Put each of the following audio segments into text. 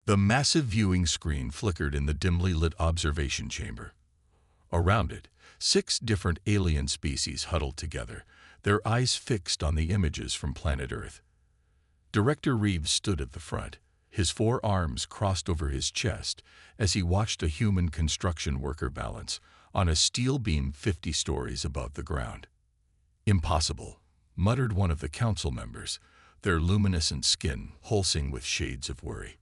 The massive viewing screen flickered in the dimly lit observation chamber. Around it, 6 different alien species huddled together, their eyes fixed on the images from planet Earth. Director Reeves stood at the front, his 4 arms crossed over his chest as he watched a human construction worker balance on a steel beam 50 stories above the ground. "Impossible," muttered one of the council members, their luminescent skin pulsing with shades of worry.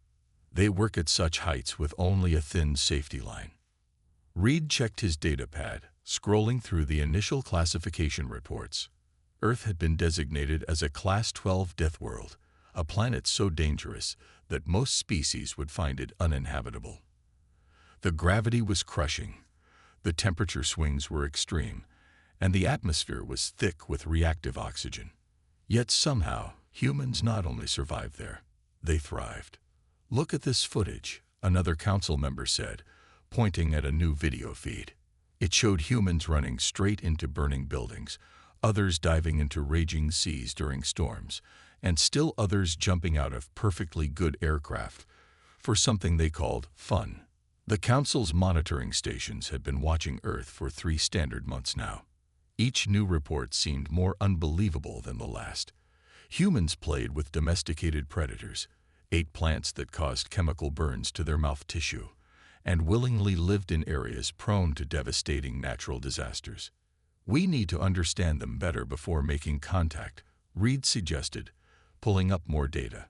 "They work at such heights with only a thin safety line." Reed checked his datapad, scrolling through the initial classification reports. Earth had been designated as a Class 12 death world, a planet so dangerous that most species would find it uninhabitable. The gravity was crushing, the temperature swings were extreme, and the atmosphere was thick with reactive oxygen. Yet somehow, humans not only survived there, they thrived. "Look at this footage," another council member said, pointing at a new video feed. It showed humans running straight into burning buildings, others diving into raging seas during storms, and still others jumping out of perfectly good aircraft for something they called fun. The council's monitoring stations had been watching Earth for 3 standard months now. Each new report seemed more unbelievable than the last. Humans played with domesticated predators, ate plants that caused chemical burns to their mouth tissue, and willingly lived in areas prone to devastating natural disasters. "We need to understand them better before making contact," Reed suggested, pulling up more data.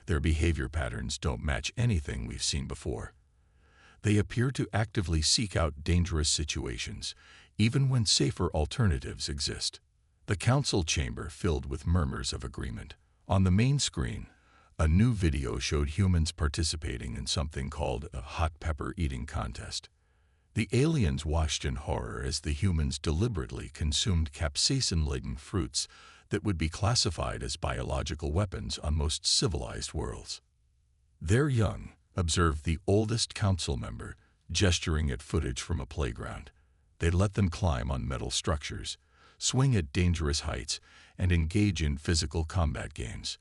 "Their behavior patterns don't match anything we've seen before. They appear to actively seek out dangerous situations, even when safer alternatives exist." The council chamber filled with murmurs of agreement. On the main screen, a new video showed humans participating in something called a hot pepper eating contest. The aliens watched in horror as the humans deliberately consumed capsaicin-laden fruits that would be classified as biological weapons on most civilized worlds. "They're young," observed the oldest council member, gesturing at footage from a playground. "They let them climb on metal structures, swing at dangerous heights, and engage in physical combat games.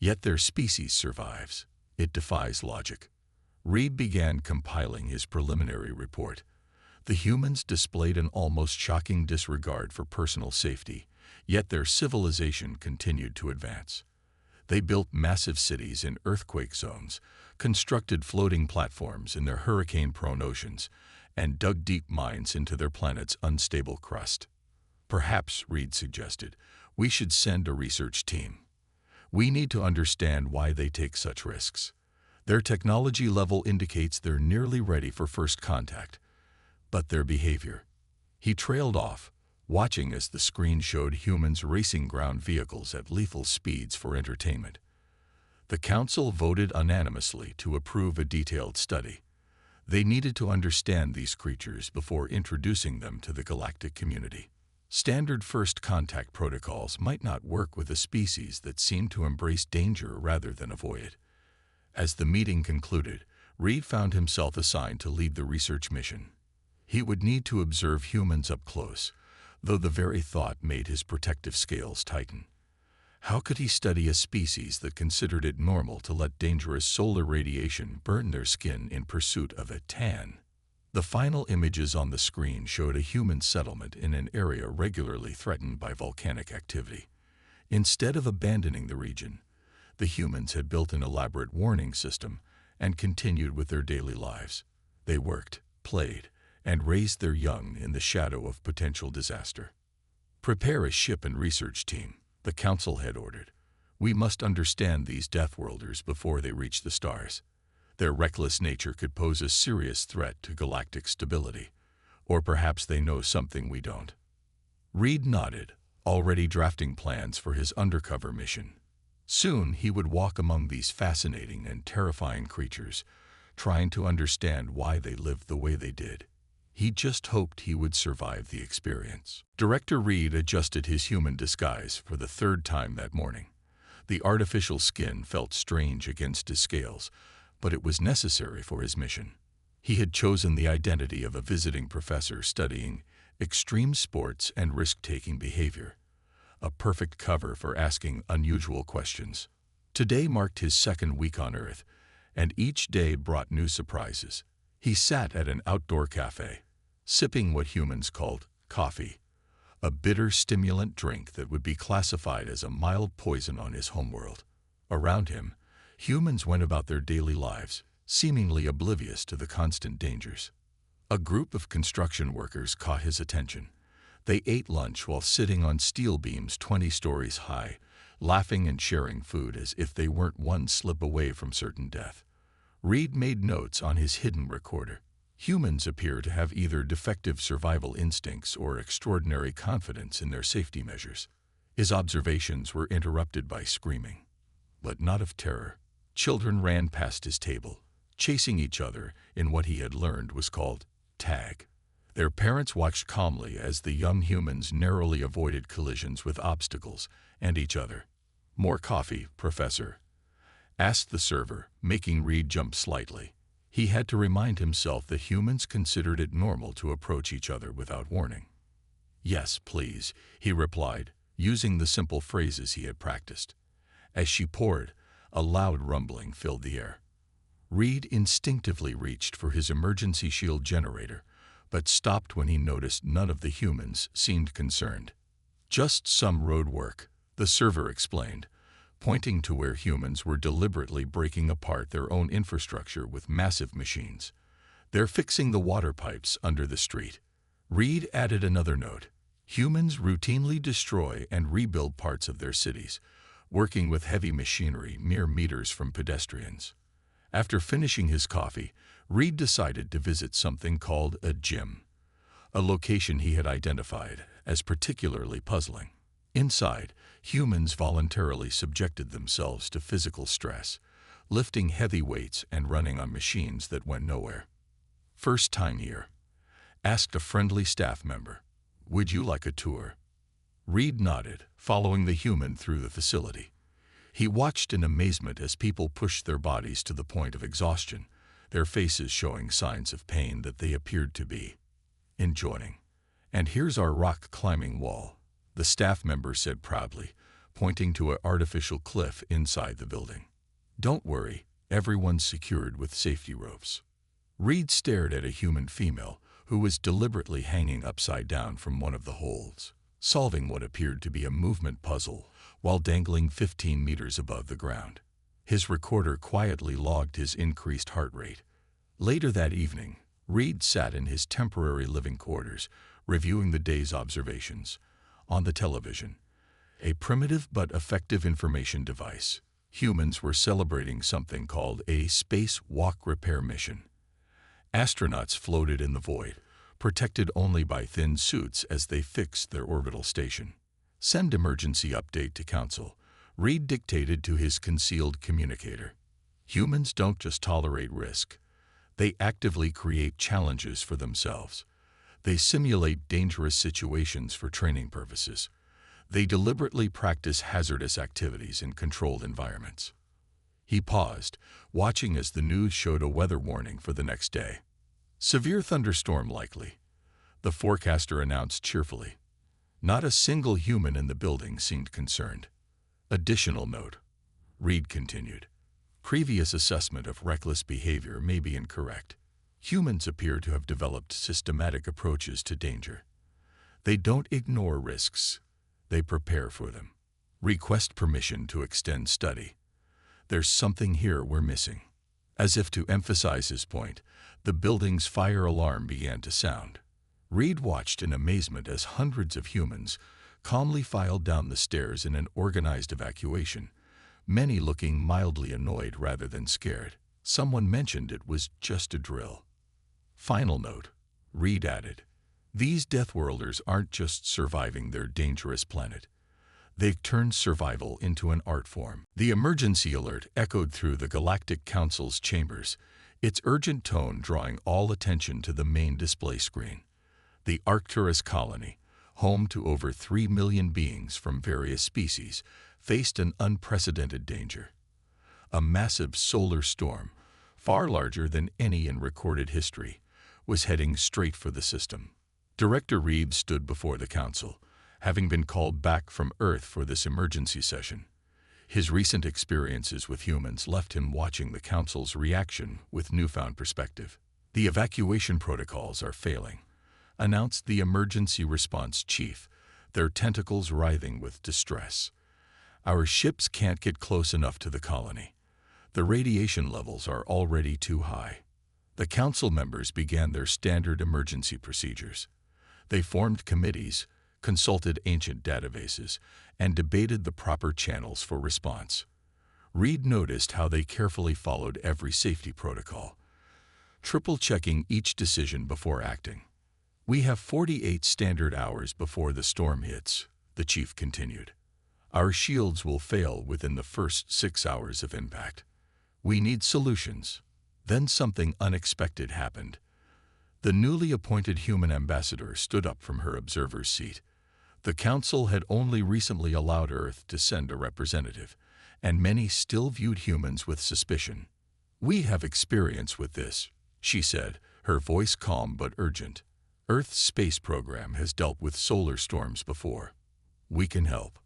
Yet their species survives. It defies logic." Reed began compiling his preliminary report. The humans displayed an almost shocking disregard for personal safety, yet their civilization continued to advance. They built massive cities in earthquake zones, constructed floating platforms in their hurricane-prone oceans, and dug deep mines into their planet's unstable crust. "Perhaps," Reed suggested, "we should send a research team. We need to understand why they take such risks. Their technology level indicates they're nearly ready for first contact, but their behavior." He trailed off, watching as the screen showed humans racing ground vehicles at lethal speeds for entertainment. The council voted unanimously to approve a detailed study. They needed to understand these creatures before introducing them to the galactic community. Standard first contact protocols might not work with a species that seemed to embrace danger rather than avoid it. As the meeting concluded, Reed found himself assigned to lead the research mission. He would need to observe humans up close, though the very thought made his protective scales tighten. How could he study a species that considered it normal to let dangerous solar radiation burn their skin in pursuit of a tan? The final images on the screen showed a human settlement in an area regularly threatened by volcanic activity. Instead of abandoning the region, the humans had built an elaborate warning system and continued with their daily lives. They worked, played, and raised their young in the shadow of potential disaster. "Prepare a ship and research team," the council had ordered. "We must understand these Deathworlders before they reach the stars. Their reckless nature could pose a serious threat to galactic stability. Or perhaps they know something we don't." Reed nodded, already drafting plans for his undercover mission. Soon he would walk among these fascinating and terrifying creatures, trying to understand why they lived the way they did. He just hoped he would survive the experience. Director Reed adjusted his human disguise for the 3rd time that morning. The artificial skin felt strange against his scales, but it was necessary for his mission. He had chosen the identity of a visiting professor studying extreme sports and risk-taking behavior, a perfect cover for asking unusual questions. Today marked his 2nd week on Earth, and each day brought new surprises. He sat at an outdoor cafe, sipping what humans called coffee, a bitter stimulant drink that would be classified as a mild poison on his homeworld. Around him, humans went about their daily lives, seemingly oblivious to the constant dangers. A group of construction workers caught his attention. They ate lunch while sitting on steel beams 20 stories high, laughing and sharing food as if they weren't one slip away from certain death. Reed made notes on his hidden recorder. Humans appear to have either defective survival instincts or extraordinary confidence in their safety measures. His observations were interrupted by screaming, but not of terror. Children ran past his table, chasing each other in what he had learned was called tag. Their parents watched calmly as the young humans narrowly avoided collisions with obstacles and each other. "More coffee, Professor?" asked the server, making Reed jump slightly. He had to remind himself that humans considered it normal to approach each other without warning. "Yes, please," he replied, using the simple phrases he had practiced. As she poured, a loud rumbling filled the air. Reed instinctively reached for his emergency shield generator, but stopped when he noticed none of the humans seemed concerned. "Just some road work," the server explained, pointing to where humans were deliberately breaking apart their own infrastructure with massive machines. "They're fixing the water pipes under the street." Reed added another note. Humans routinely destroy and rebuild parts of their cities, working with heavy machinery mere meters from pedestrians. After finishing his coffee, Reed decided to visit something called a gym, a location he had identified as particularly puzzling. Inside, humans voluntarily subjected themselves to physical stress, lifting heavy weights and running on machines that went nowhere. "First time here?" asked a friendly staff member. "Would you like a tour?" Reed nodded, following the human through the facility. He watched in amazement as people pushed their bodies to the point of exhaustion, their faces showing signs of pain that they appeared to be enjoying. "And here's our rock climbing wall," the staff member said proudly, pointing to an artificial cliff inside the building. "Don't worry, everyone's secured with safety ropes." Reed stared at a human female who was deliberately hanging upside down from one of the holds, solving what appeared to be a movement puzzle while dangling 15 meters above the ground. His recorder quietly logged his increased heart rate. Later that evening, Reed sat in his temporary living quarters, reviewing the day's observations. On the television, a primitive but effective information device, humans were celebrating something called a space walk repair mission. Astronauts floated in the void, protected only by thin suits as they fixed their orbital station. "Send emergency update to Council," Reed dictated to his concealed communicator. Humans don't just tolerate risk. They actively create challenges for themselves. They simulate dangerous situations for training purposes. They deliberately practice hazardous activities in controlled environments. He paused, watching as the news showed a weather warning for the next day. "Severe thunderstorm likely," the forecaster announced cheerfully. Not a single human in the building seemed concerned. "Additional note," Reed continued. "Previous assessment of reckless behavior may be incorrect. Humans appear to have developed systematic approaches to danger. They don't ignore risks. They prepare for them. Request permission to extend study. There's something here we're missing." As if to emphasize his point, the building's fire alarm began to sound. Reed watched in amazement as hundreds of humans calmly filed down the stairs in an organized evacuation, many looking mildly annoyed rather than scared. Someone mentioned it was just a drill. "Final note," Reed added. "These Deathworlders aren't just surviving their dangerous planet. They've turned survival into an art form." The emergency alert echoed through the Galactic Council's chambers, its urgent tone drawing all attention to the main display screen. The Arcturus colony, home to over 3 million beings from various species, faced an unprecedented danger. A massive solar storm, far larger than any in recorded history, was heading straight for the system. Director Reeves stood before the council, having been called back from Earth for this emergency session. His recent experiences with humans left him watching the Council's reaction with newfound perspective. "The evacuation protocols are failing," announced the emergency response chief, their tentacles writhing with distress. "Our ships can't get close enough to the colony. The radiation levels are already too high." The council members began their standard emergency procedures. They formed committees, consulted ancient databases, and debated the proper channels for response. Reed noticed how they carefully followed every safety protocol, triple-checking each decision before acting. "We have 48 standard hours before the storm hits," the chief continued. "Our shields will fail within the first 6 hours of impact. We need solutions." Then something unexpected happened. The newly appointed human ambassador stood up from her observer's seat. The council had only recently allowed Earth to send a representative, and many still viewed humans with suspicion. "We have experience with this," she said, her voice calm but urgent. "Earth's space program has dealt with solar storms before. We can help."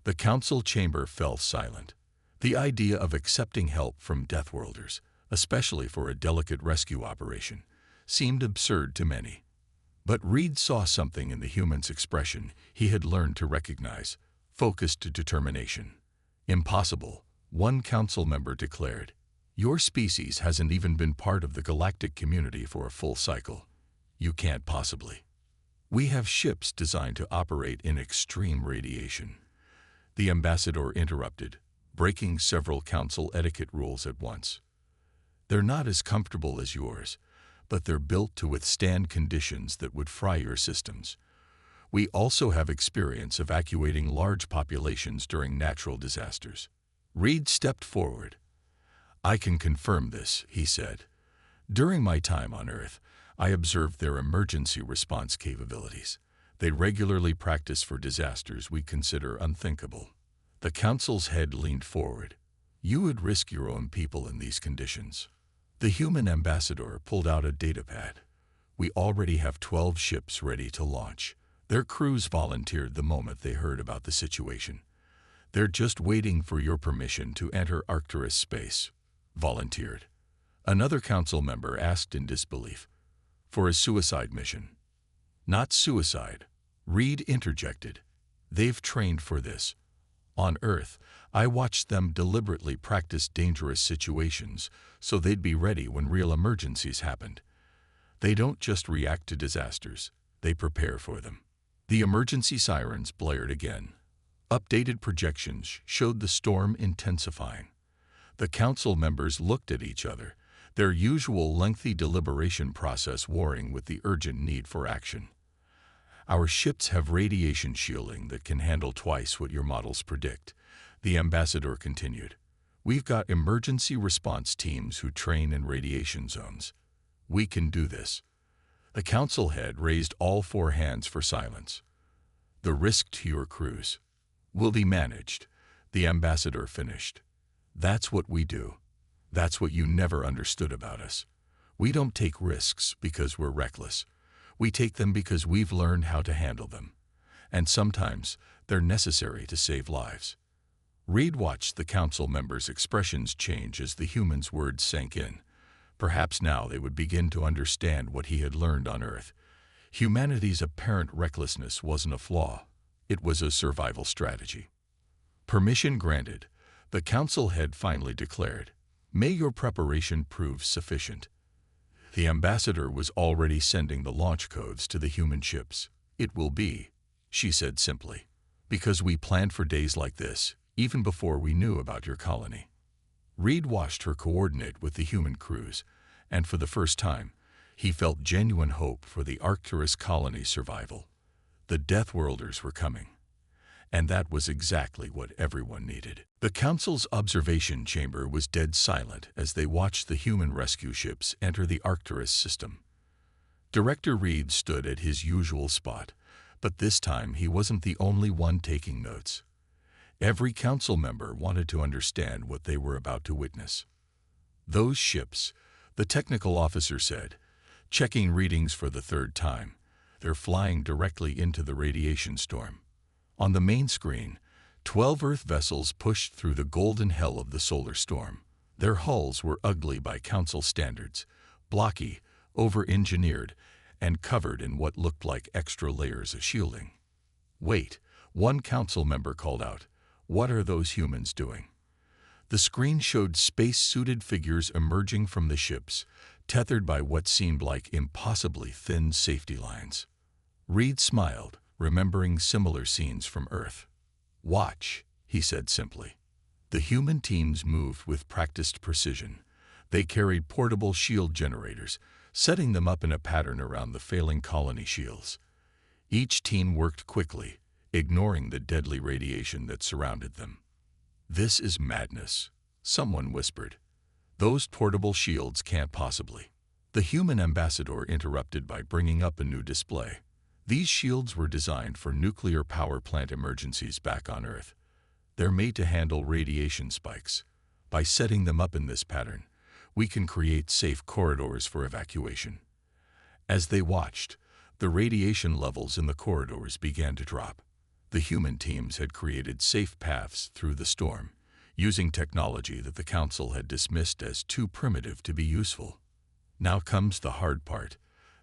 The council chamber fell silent. The idea of accepting help from Deathworlders, especially for a delicate rescue operation, seemed absurd to many. But Reed saw something in the human's expression he had learned to recognize: focused determination. "Impossible," one council member declared. "Your species hasn't even been part of the galactic community for a full cycle. You can't possibly." "We have ships designed to operate in extreme radiation," the ambassador interrupted, breaking several council etiquette rules at once. "They're not as comfortable as yours, but they're built to withstand conditions that would fry your systems. We also have experience evacuating large populations during natural disasters." Reed stepped forward. "I can confirm this," he said. "During my time on Earth, I observed their emergency response capabilities. They regularly practice for disasters we consider unthinkable." The council's head leaned forward. "You would risk your own people in these conditions." The human ambassador pulled out a datapad. "We already have 12 ships ready to launch. Their crews volunteered the moment they heard about the situation. They're just waiting for your permission to enter Arcturus space." "Volunteered?" another council member asked in disbelief. "For a suicide mission." "Not suicide," Reed interjected. "They've trained for this. On Earth, I watched them deliberately practice dangerous situations so they'd be ready when real emergencies happened. They don't just react to disasters, they prepare for them." The emergency sirens blared again. Updated projections showed the storm intensifying. The council members looked at each other, their usual lengthy deliberation process warring with the urgent need for action. "Our ships have radiation shielding that can handle twice what your models predict," the ambassador continued. "We've got emergency response teams who train in radiation zones. We can do this." The council head raised all 4 hands for silence. "The risk to your crews will be managed," the ambassador finished. "That's what we do. That's what you never understood about us. We don't take risks because we're reckless. We take them because we've learned how to handle them. And sometimes they're necessary to save lives." Reed watched the council members' expressions change as the human's words sank in. Perhaps now they would begin to understand what he had learned on Earth. Humanity's apparent recklessness wasn't a flaw. It was a survival strategy. "Permission granted," the council head finally declared. "May your preparation prove sufficient." The ambassador was already sending the launch codes to the human ships. "It will be," she said simply, "because we planned for days like this, even before we knew about your colony." Reed watched her coordinate with the human crews, and for the first time, he felt genuine hope for the Arcturus colony's survival. The Deathworlders were coming. And that was exactly what everyone needed. The council's observation chamber was dead silent as they watched the human rescue ships enter the Arcturus system. Director Reed stood at his usual spot, but this time he wasn't the only one taking notes. Every council member wanted to understand what they were about to witness. "Those ships," the technical officer said, checking readings for the 3rd time, "they're flying directly into the radiation storm." On the main screen, 12 Earth vessels pushed through the golden hell of the solar storm. Their hulls were ugly by Council standards, blocky, over-engineered, and covered in what looked like extra layers of shielding. "Wait," one Council member called out. "What are those humans doing?" The screen showed space-suited figures emerging from the ships, tethered by what seemed like impossibly thin safety lines. Reed smiled, remembering similar scenes from Earth. "Watch," he said simply. The human teams moved with practiced precision. They carried portable shield generators, setting them up in a pattern around the failing colony shields. Each team worked quickly, ignoring the deadly radiation that surrounded them. "This is madness," someone whispered. "Those portable shields can't possibly." The human ambassador interrupted by bringing up a new display. These shields were designed for nuclear power plant emergencies back on Earth. They're made to handle radiation spikes. By setting them up in this pattern, we can create safe corridors for evacuation. As they watched, the radiation levels in the corridors began to drop. The human teams had created safe paths through the storm, using technology that the Council had dismissed as too primitive to be useful. "Now comes the hard part,"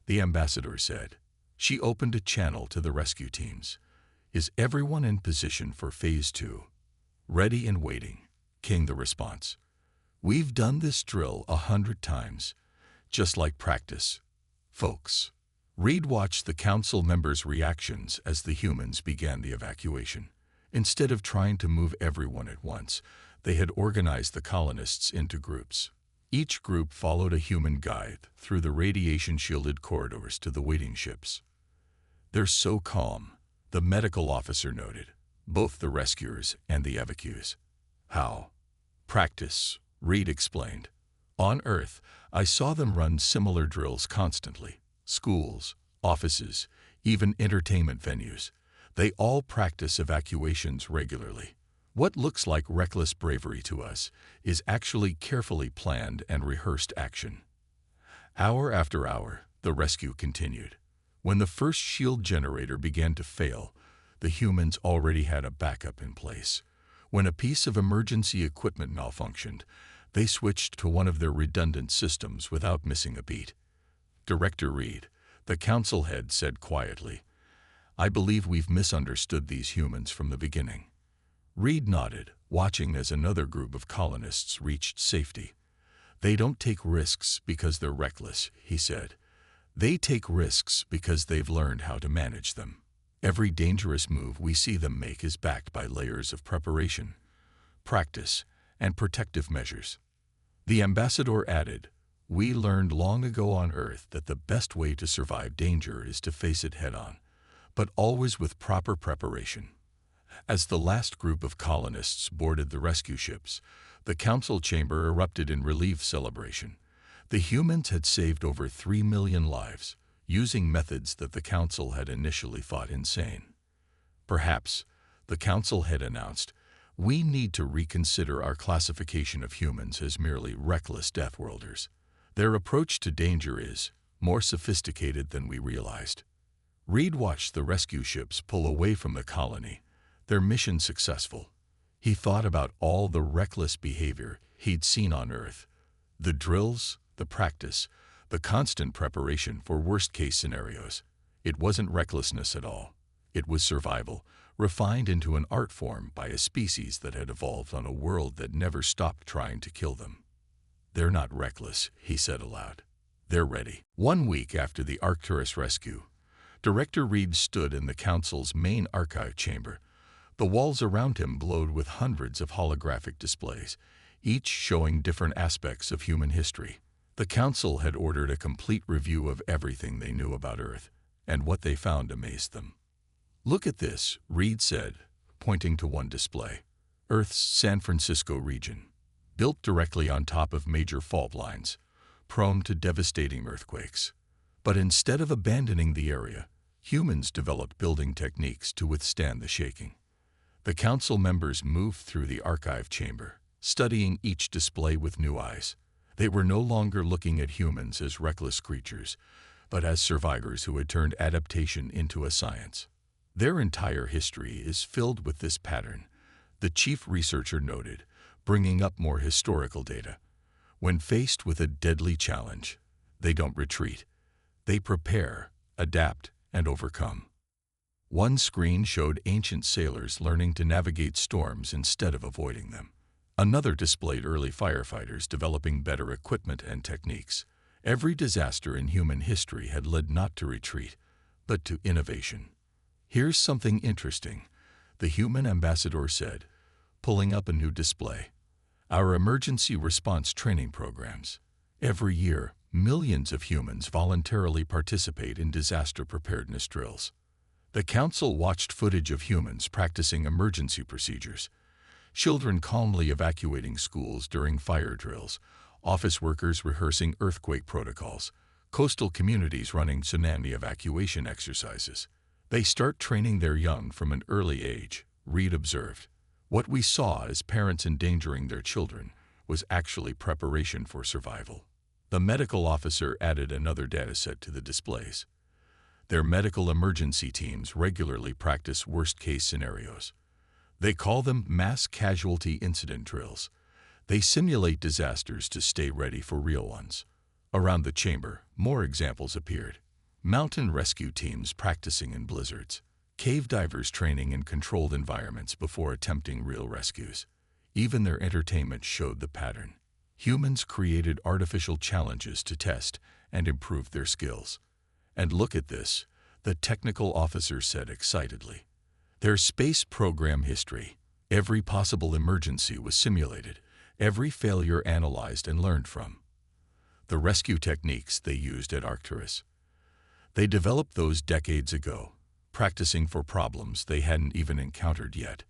the ambassador said. She opened a channel to the rescue teams. "Is everyone in position for Phase 2? "Ready and waiting," came the response. "We've done this drill 100 times, just like practice, folks." Reed watched the Council members' reactions as the humans began the evacuation. Instead of trying to move everyone at once, they had organized the colonists into groups. Each group followed a human guide through the radiation-shielded corridors to the waiting ships. "They're so calm," the medical officer noted, both the rescuers and the evacuees. "How?" "Practice," Reed explained. "On Earth, I saw them run similar drills constantly. Schools, offices, even entertainment venues. They all practice evacuations regularly. What looks like reckless bravery to us is actually carefully planned and rehearsed action." Hour after hour, the rescue continued. When the first shield generator began to fail, the humans already had a backup in place. When a piece of emergency equipment malfunctioned, they switched to one of their redundant systems without missing a beat. Director Reed, the Council head, said quietly, "I believe we've misunderstood these humans from the beginning." Reed nodded, watching as another group of colonists reached safety. "They don't take risks because they're reckless," he said. "They take risks because they've learned how to manage them. Every dangerous move we see them make is backed by layers of preparation, practice, and protective measures." The ambassador added, "We learned long ago on Earth that the best way to survive danger is to face it head-on, but always with proper preparation." As the last group of colonists boarded the rescue ships, the Council chamber erupted in relief celebration. The humans had saved over 3 million lives, using methods that the Council had initially thought insane. "Perhaps," the Council had announced, "we need to reconsider our classification of humans as merely reckless Deathworlders. Their approach to danger is more sophisticated than we realized." Reed watched the rescue ships pull away from the colony, their mission successful. He thought about all the reckless behavior he'd seen on Earth. The drills, the practice, the constant preparation for worst-case scenarios. It wasn't recklessness at all. It was survival, refined into an art form by a species that had evolved on a world that never stopped trying to kill them. "They're not reckless," he said aloud. "They're ready." 1 week after the Arcturus rescue, Director Reed stood in the Council's main archive chamber. The walls around him glowed with hundreds of holographic displays, each showing different aspects of human history. The Council had ordered a complete review of everything they knew about Earth, and what they found amazed them. "Look at this," Reed said, pointing to one display. "Earth's San Francisco region, built directly on top of major fault lines, prone to devastating earthquakes. But instead of abandoning the area, humans developed building techniques to withstand the shaking." The Council members moved through the archive chamber, studying each display with new eyes. They were no longer looking at humans as reckless creatures, but as survivors who had turned adaptation into a science. Their entire history is filled with this pattern, The chief researcher noted, bringing up more historical data. When faced with a deadly challenge, they don't retreat. They prepare, adapt, and overcome. One screen showed ancient sailors learning to navigate storms instead of avoiding them. Another displayed early firefighters developing better equipment and techniques. Every disaster in human history had led not to retreat, but to innovation. Here's something interesting, the human ambassador said, pulling up a new display. Our emergency response training programs. Every year, millions of humans voluntarily participate in disaster preparedness drills. The council watched footage of humans practicing emergency procedures, children calmly evacuating schools during fire drills, office workers rehearsing earthquake protocols, coastal communities running tsunami evacuation exercises. They start training their young from an early age, Reed observed. What we saw as parents endangering their children was actually preparation for survival. The medical officer added another dataset to the displays. Their medical emergency teams regularly practice worst-case scenarios. They call them mass casualty incident drills. They simulate disasters to stay ready for real ones. Around the chamber, more examples appeared. Mountain rescue teams practicing in blizzards. Cave divers training in controlled environments before attempting real rescues. Even their entertainment showed the pattern. Humans created artificial challenges to test and improve their skills. And look at this, the technical officer said excitedly. Their space program history. Every possible emergency was simulated, every failure analyzed and learned from. The rescue techniques they used at Arcturus. They developed those decades ago, practicing for problems they hadn't even encountered yet.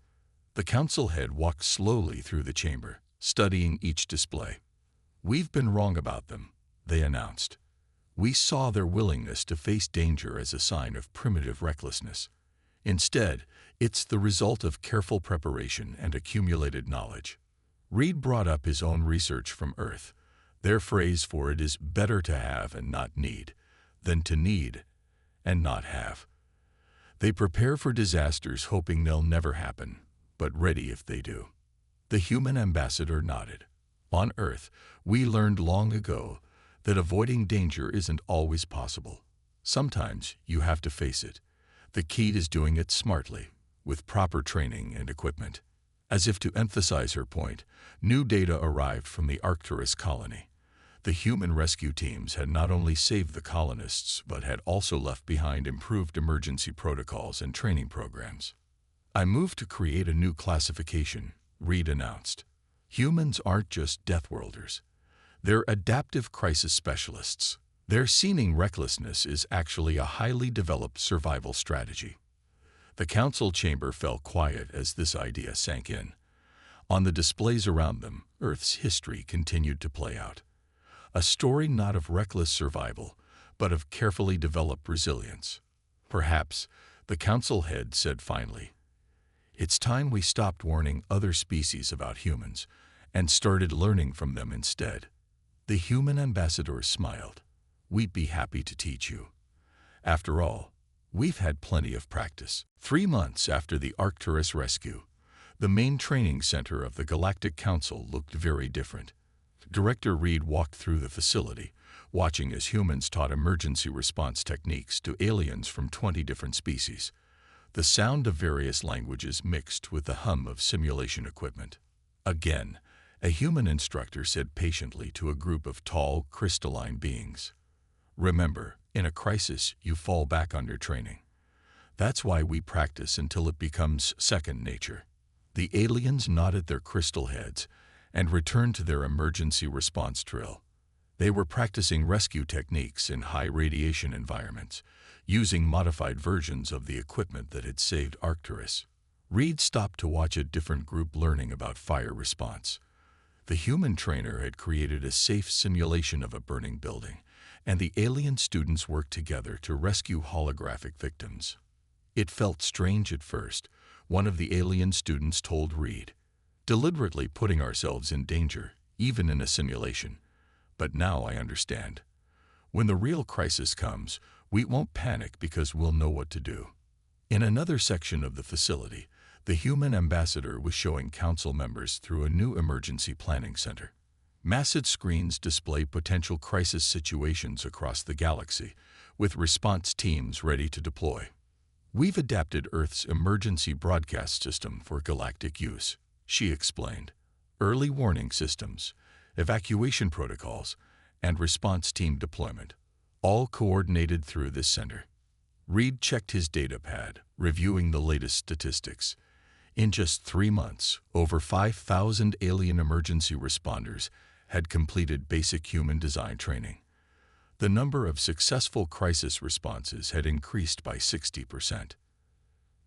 The council head walked slowly through the chamber, studying each display. We've been wrong about them, they announced. We saw their willingness to face danger as a sign of primitive recklessness. Instead, it's the result of careful preparation and accumulated knowledge. Reed brought up his own research from Earth. Their phrase for it is better to have and not need, than to need and not have. They prepare for disasters hoping they'll never happen, but ready if they do. The human ambassador nodded. On Earth, we learned long ago that avoiding danger isn't always possible. Sometimes you have to face it. The key is doing it smartly, with proper training and equipment. As if to emphasize her point, new data arrived from the Arcturus colony. The human rescue teams had not only saved the colonists, but had also left behind improved emergency protocols and training programs. I moved to create a new classification, Reed announced. Humans aren't just Deathworlders. They're adaptive crisis specialists. Their seeming recklessness is actually a highly developed survival strategy. The council chamber fell quiet as this idea sank in. On the displays around them, Earth's history continued to play out. A story not of reckless survival, but of carefully developed resilience. Perhaps, the council head said finally, it's time we stopped warning other species about humans and started learning from them instead. The human ambassador smiled. We'd be happy to teach you. After all, we've had plenty of practice. 3 months after the Arcturus rescue, the main training center of the Galactic Council looked very different. Director Reed walked through the facility, watching as humans taught emergency response techniques to aliens from 20 different species. The sound of various languages mixed with the hum of simulation equipment. Again, a human instructor said patiently to a group of tall, crystalline beings, remember, in a crisis, you fall back on your training. That's why we practice until it becomes second nature. The aliens nodded their crystal heads and returned to their emergency response drill. They were practicing rescue techniques in high radiation environments, using modified versions of the equipment that had saved Arcturus. Reed stopped to watch a different group learning about fire response. The human trainer had created a safe simulation of a burning building, and the alien students worked together to rescue holographic victims. It felt strange at first, one of the alien students told Reed, deliberately putting ourselves in danger, even in a simulation. But now I understand. When the real crisis comes, we won't panic because we'll know what to do. In another section of the facility, The human ambassador was showing council members through a new emergency planning center. Massive screens display potential crisis situations across the galaxy, with response teams ready to deploy. We've adapted Earth's emergency broadcast system for galactic use, she explained. Early warning systems, evacuation protocols, and response team deployment, all coordinated through this center. Reed checked his data pad, reviewing the latest statistics. In just 3 months, over 5,000 alien emergency responders had completed basic human design training. The number of successful crisis responses had increased by 60%.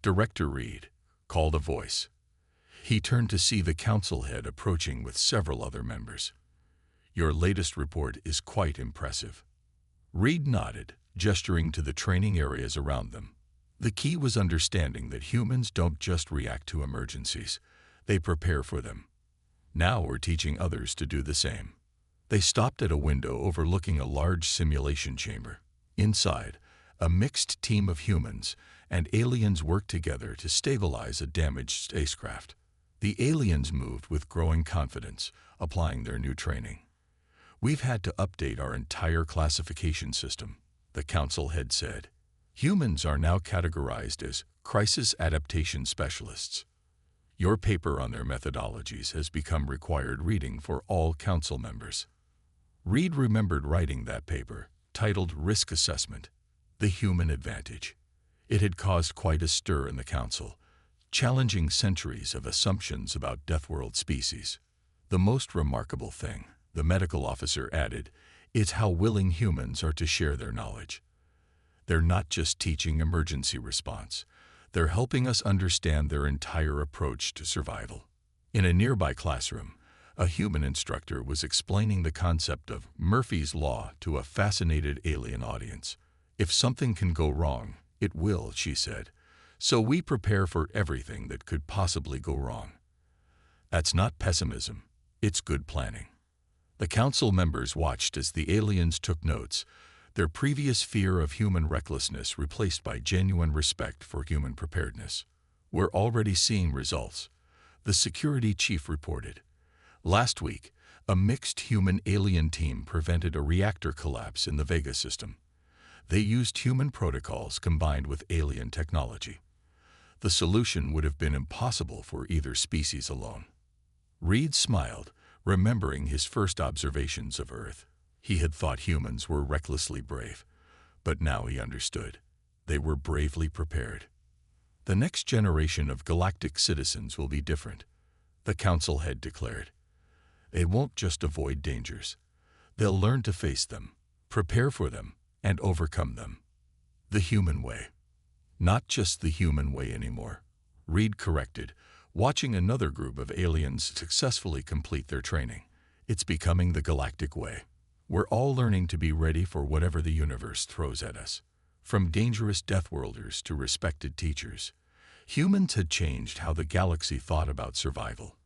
Director Reed called a voice. He turned to see the council head approaching with several other members. "Your latest report is quite impressive." Reed nodded, gesturing to the training areas around them. The key was understanding that humans don't just react to emergencies, they prepare for them. Now we're teaching others to do the same. They stopped at a window overlooking a large simulation chamber. Inside, a mixed team of humans and aliens worked together to stabilize a damaged spacecraft. The aliens moved with growing confidence, applying their new training. "We've had to update our entire classification system," the council head said. "Humans are now categorized as crisis adaptation specialists." Your paper on their methodologies has become required reading for all council members. Reed remembered writing that paper, titled Risk Assessment, The Human Advantage. It had caused quite a stir in the council, challenging centuries of assumptions about Deathworld species. "The most remarkable thing," the medical officer added, "is how willing humans are to share their knowledge. They're not just teaching emergency response. They're helping us understand their entire approach to survival." In a nearby classroom, a human instructor was explaining the concept of Murphy's Law to a fascinated alien audience. "If something can go wrong, it will," she said. "So we prepare for everything that could possibly go wrong." That's not pessimism, it's good planning. The council members watched as the aliens took notes, their previous fear of human recklessness replaced by genuine respect for human preparedness. "We're already seeing results," the security chief reported. Last week, a mixed human-alien team prevented a reactor collapse in the Vega system. They used human protocols combined with alien technology. The solution would have been impossible for either species alone. Reed smiled, remembering his first observations of Earth. He had thought humans were recklessly brave, but now he understood. They were bravely prepared. "The next generation of galactic citizens will be different," the council head declared. "They won't just avoid dangers. They'll learn to face them, prepare for them, and overcome them. The human way." "Not just the human way anymore," Reed corrected, watching another group of aliens successfully complete their training. "It's becoming the galactic way. We're all learning to be ready for whatever the universe throws at us. From dangerous Deathworlders to respected teachers, humans had changed how the galaxy thought about survival.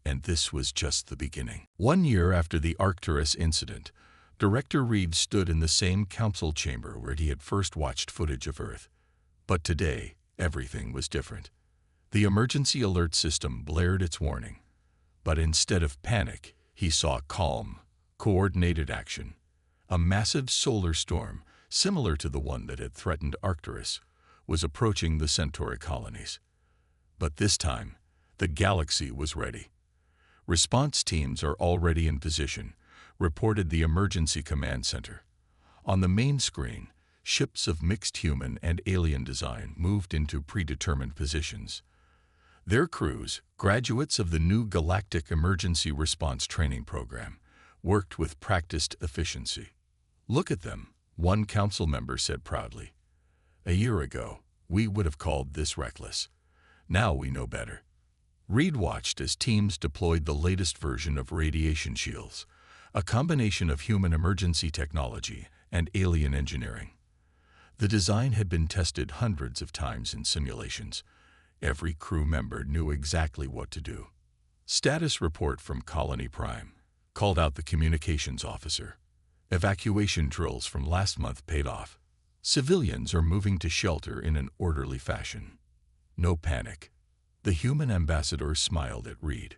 And this was just the beginning." 1 year after the Arcturus incident, Director Reed stood in the same council chamber where he had first watched footage of Earth. But today, everything was different. The emergency alert system blared its warning. But instead of panic, he saw calm, coordinated action. A massive solar storm, similar to the one that had threatened Arcturus, was approaching the Centauri colonies. But this time, the galaxy was ready. "Response teams are already in position," reported the Emergency Command Center. On the main screen, ships of mixed human and alien design moved into predetermined positions. Their crews, graduates of the new Galactic Emergency Response Training Program, worked with practiced efficiency. "Look at them," one council member said proudly. "A year ago, we would have called this reckless. Now we know better." Reed watched as teams deployed the latest version of radiation shields, a combination of human emergency technology and alien engineering. The design had been tested hundreds of times in simulations. Every crew member knew exactly what to do. "Status report from Colony Prime," called out the communications officer. "Evacuation drills from last month paid off. Civilians are moving to shelter in an orderly fashion. No panic." The human ambassador smiled at Reed.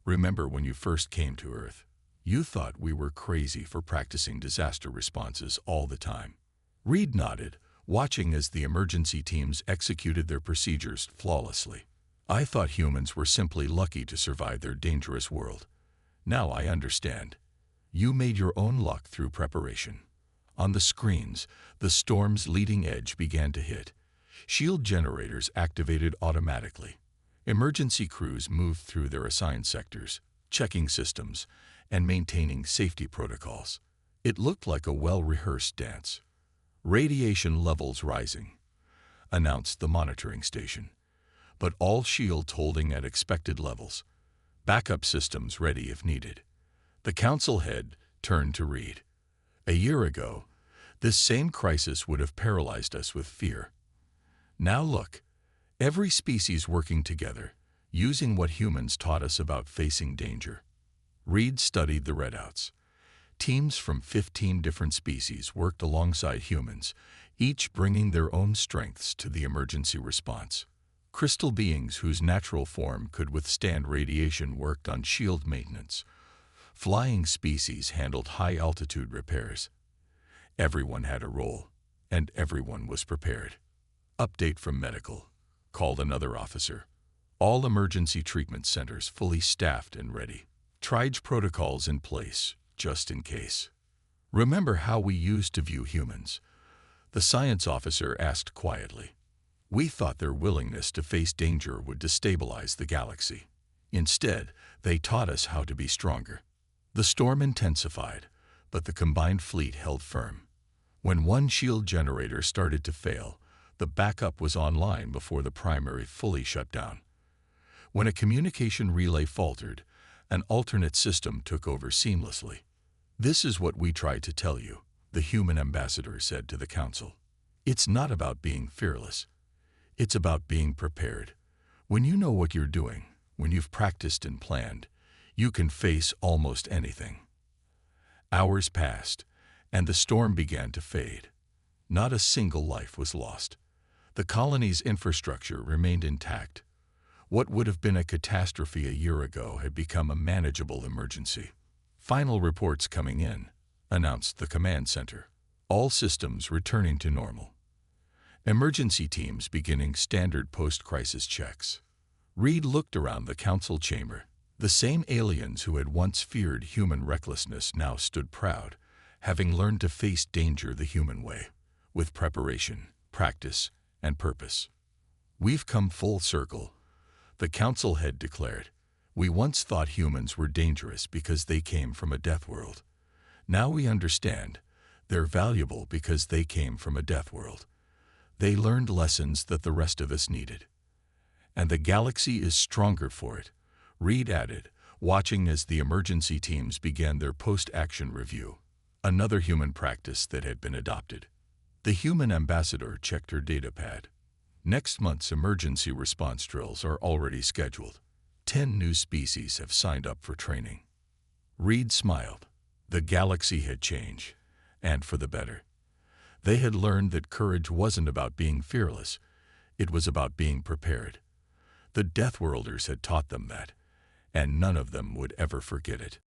"Remember when you first came to Earth? You thought we were crazy for practicing disaster responses all the time." Reed nodded, watching as the emergency teams executed their procedures flawlessly. "I thought humans were simply lucky to survive their dangerous world. Now I understand. You made your own luck through preparation." On the screens, the storm's leading edge began to hit. Shield generators activated automatically. Emergency crews moved through their assigned sectors, checking systems and maintaining safety protocols. It looked like a well-rehearsed dance. "Radiation levels rising," announced the monitoring station. But all shields holding at expected levels. Backup systems ready if needed. The council head turned to Reed. "A year ago, this same crisis would have paralyzed us with fear. Now look, every species working together, using what humans taught us about facing danger." Reed studied the readouts. Teams from 15 different species worked alongside humans, each bringing their own strengths to the emergency response. Crystal beings whose natural form could withstand radiation worked on shield maintenance. Flying species handled high-altitude repairs. Everyone had a role, and everyone was prepared. "Update from medical," called another officer. "All emergency treatment centers fully staffed and ready. Triage protocols in place, just in case." "Remember how we used to view humans?" the science officer asked quietly. "We thought their willingness to face danger would destabilize the galaxy. Instead, they taught us how to be stronger." The storm intensified, but the combined fleet held firm. When one shield generator started to fail, the backup was online before the primary fully shut down. When a communication relay faltered, an alternate system took over seamlessly. "This is what we tried to tell you," the human ambassador said to the council. "It's not about being fearless. It's about being prepared. When you know what you're doing, when you've practiced and planned, you can face almost anything." Hours passed, and the storm began to fade. Not a single life was lost. The colony's infrastructure remained intact. What would have been a catastrophe a year ago had become a manageable emergency. "Final reports coming in," announced the command center. "All systems returning to normal. Emergency teams beginning standard post-crisis checks." Reed looked around the council chamber. The same aliens who had once feared human recklessness now stood proud, having learned to face danger the human way, with preparation, practice, and purpose. "We've come full circle," the council head declared. "We once thought humans were dangerous because they came from a death world. Now we understand they're valuable because they came from a death world. They learned lessons that the rest of us needed. And the galaxy is stronger for it," Reed added, watching as the emergency teams began their post-action review, another human practice that had been adopted. The human ambassador checked her datapad. Next month's emergency response drills are already scheduled. 10 new species have signed up for training. Reed smiled. The galaxy had changed, and for the better. They had learned that courage wasn't about being fearless, it was about being prepared. The Deathworlders had taught them that, and none of them would ever forget it.